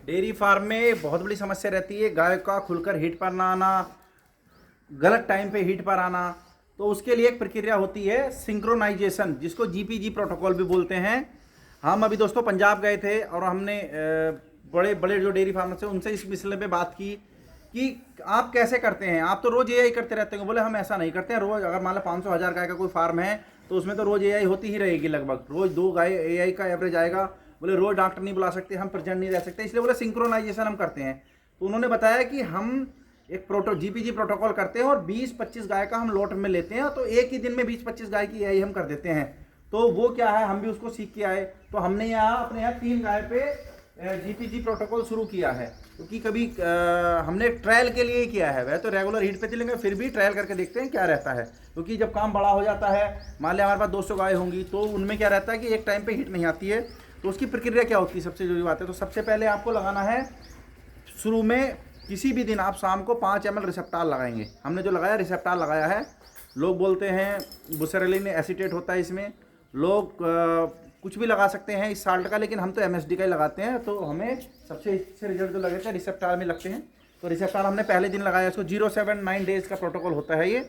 Dairy farm में बहुत बड़ी समस्या रहती है, गाय का खुलकर हीट पर ना आना, गलत टाइम पे हीट पर आना। तो उसके लिए एक प्रक्रिया होती है सिंक्रोनाइजेशन, जिसको जीपीजी प्रोटोकॉल भी बोलते हैं। हम अभी दोस्तों पंजाब गए थे और हमने बड़े बड़े जो डेयरी फार्मर्स हैं उनसे इस मसले पे बात की कि आप कैसे करते हैं, आप तो रोज़ एआई करते रहते हैं। बोले हम ऐसा नहीं करते हैं, रोज़ अगर मान लो 500,000 गाय का कोई फार्म है तो उसमें तो रोज़ एआई होती ही रहेगी, लगभग रोज़ 2 गाय एआई का एवरेज आएगा। बोले रोज़ डॉक्टर नहीं बुला सकते, हम प्रेजेंट नहीं रह सकते, इसलिए बोले सिंक्रोनाइजेशन हम करते हैं। तो उन्होंने बताया कि हम एक जीपीजी प्रोटोकॉल करते हैं और 20-25 गाय का हम लॉट में लेते हैं, तो एक ही दिन में 20-25 गाय की एआई हम कर देते हैं। तो वो क्या है, हम भी उसको सीख के आए। तो हमने यहाँ अपने यहाँ 3 गाय पे जीपीजी प्रोटोकॉल शुरू किया है, क्योंकि कभी हमने ट्रायल के लिए किया है। वह तो रेगुलर हीट पे चलेंगे, फिर भी ट्रायल करके देखते हैं क्या रहता है। क्योंकि जब काम बड़ा हो जाता है, मान लिया हमारे पास 200 गाय होंगी, तो उनमें क्या रहता है कि एक टाइम पे हीट नहीं आती है। तो उसकी प्रक्रिया क्या होती है, सबसे जरूरी बात है। तो सबसे पहले आपको लगाना है, शुरू में किसी भी दिन आप शाम को 5 ml रिसेप्टाल लगाएंगे। हमने जो लगाया रिसेप्टाल लगाया है, लोग बोलते हैं बुसरेलिन एसीटेट होता है इसमें, लोग कुछ भी लगा सकते हैं इस साल्ट का, लेकिन हम तो एमएसडी का ही लगाते हैं। तो हमें सबसे अच्छे रिजल्ट जो लगे थे रिसेप्टाल में लगते हैं। तो रिसेप्टाल हमने पहले दिन लगाया, इसको 0-7-9 डेज का प्रोटोकॉल होता है ये।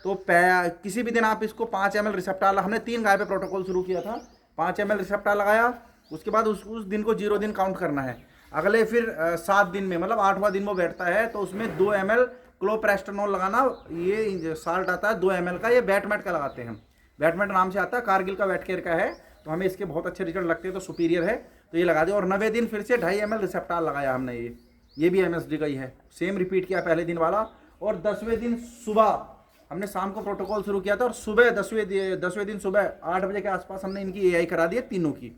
तो किसी भी दिन आप इसको 5 ml रिसेप्टाल, हमने 3 गाय पे प्रोटोकॉल शुरू किया था, 5 ml रिसेप्टाल लगाया। उसके बाद उस दिन को 0 दिन काउंट करना है। अगले फिर 7 दिन में, मतलब 8वां दिन वो बैठता है, तो उसमें 2 ml क्लोप्रेस्टेनॉल लगाना। ये साल्ट आता है 2 ml का, ये बैटमेट का लगाते हैं हम, बैटमेट नाम से आता है, कारगिल का वेटकेयर का है। तो हमें इसके बहुत अच्छे रिजल्ट लगते हैं, तो सुपीरियर है, तो ये लगा दिया। और 90 दिन फिर से 2.5 ml रिसेप्टाल लगाया हमने, ये भी एमएसडी का ही है, सेम रिपीट किया पहले दिन वाला। और 10वें दिन सुबह हमने शाम को प्रोटोकॉल शुरू किया था, और सुबह 10वें दिन सुबह 8 बजे के आसपास हमने इनकी एआई करा दी है, तीनों की।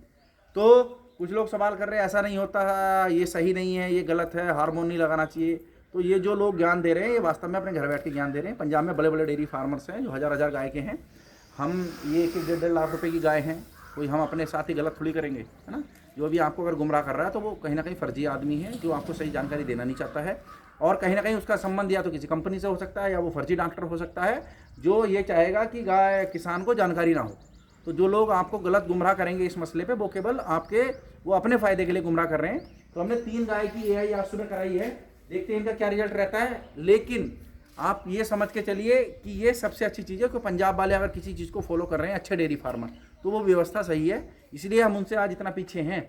तो कुछ लोग सवाल कर रहे हैं ऐसा नहीं होता है, ये सही नहीं है, ये गलत है, हार्मोन नहीं लगाना चाहिए। तो ये जो लोग ज्ञान दे रहे हैं, ये वास्तव में अपने घर बैठ के ज्ञान दे रहे हैं। पंजाब में बड़े बड़े डेयरी फार्मर्स हैं जो 1000-1000 गाय के हैं। हम ये 1-1.5 लाख रुपए की गाय हैं, कोई हम अपने साथ ही गलत थोड़ी करेंगे, है ना। जो भी आपको अगर गुमराह कर रहा है तो वो कहीं ना कहीं फर्जी आदमी है, जो आपको सही जानकारी देना नहीं चाहता है। और कहीं ना कहीं उसका संबंध या तो किसी कंपनी से हो सकता है, या वो फर्जी डॉक्टर हो सकता है, जो ये चाहेगा कि गाय किसान को जानकारी ना हो। तो जो लोग आपको गलत गुमराह करेंगे इस मसले पे, वो केवल वो अपने फ़ायदे के लिए गुमराह कर रहे हैं। तो हमने 3 गाय की एआई आज सुबह कराई है, देखते हैं इनका क्या रिजल्ट रहता है। लेकिन आप ये समझ के चलिए कि ये सबसे अच्छी चीज़ है कि पंजाब वाले अगर किसी चीज़ को फॉलो कर रहे हैं, अच्छे डेयरी फार्मर, तो वो व्यवस्था सही है। इसलिए हम उनसे आज इतना पीछे हैं।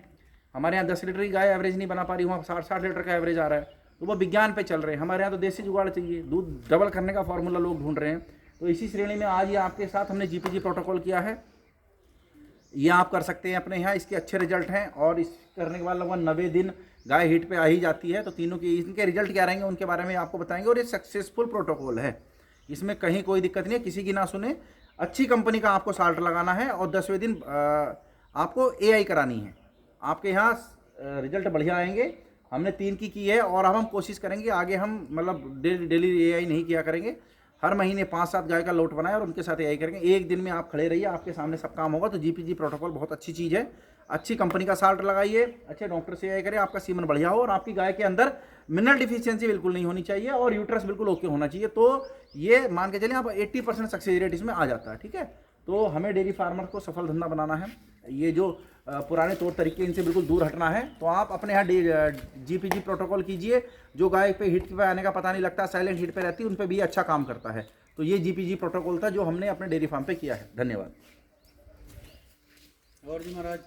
हमारे यहाँ 10 लीटर की गाय एवरेज नहीं बना पा रही, वहाँ 60-60 लीटर का एवरेज आ रहा है। तो वो विज्ञान पे चल रहे हैं। हमारे यहाँ तो देसी जुगाड़ चाहिए, दूध डबल करने का फॉर्मूला लोग ढूंढ रहे हैं। तो इसी श्रेणी में आज ये आपके साथ हमने जीपीजी प्रोटोकॉल किया है, ये आप कर सकते हैं अपने यहाँ। इसके अच्छे रिजल्ट हैं, और इस करने के बाद लगभग 90 दिन गाय हीट पे आ ही जाती है। तो तीनों की इनके रिजल्ट क्या रहेंगे उनके बारे में आपको बताएंगे। और ये सक्सेसफुल प्रोटोकॉल है, इसमें कहीं कोई दिक्कत नहीं है, किसी की ना सुने। अच्छी कंपनी का आपको साल्ट लगाना है, और 10वें दिन आपको एआई करानी है। आपके यहाँ रिजल्ट बढ़िया आएंगे। हमने 3 की है, और अब हम कोशिश करेंगे आगे हम मतलब डेली एआई नहीं किया करेंगे। हर महीने 5-7 गाय का लोट बनाए और उनके साथ एआई करेंगे। एक दिन में आप खड़े रहिए, आपके सामने सब काम होगा। तो जीपीजी प्रोटोकॉल बहुत अच्छी चीज़ है। अच्छी कंपनी का साल्ट लगाइए, अच्छे डॉक्टर से एआई करिए, आपका सीमन बढ़िया हो, और आपकी गाय के अंदर मिनरल डिफिशियंसी बिल्कुल नहीं होनी चाहिए, और यूट्रस बिल्कुल ओके होना चाहिए। तो ये मान के चलिए आप 80% सक्सेस रेट इसमें आ जाता है, ठीक है। तो हमें डेयरी फार्मर को सफल धंधा बनाना है। ये जो पुराने तौर तरीके, इनसे बिल्कुल दूर हटना है। तो आप अपने यहाँ जीपीजी प्रोटोकॉल कीजिए। जो गाय पे हीट पे आने का पता नहीं लगता, साइलेंट हीट पे रहती है, उन पे भी अच्छा काम करता है। तो ये जीपीजी प्रोटोकॉल था जो हमने अपने डेयरी फार्म पे किया है। धन्यवाद। और जी महाराज।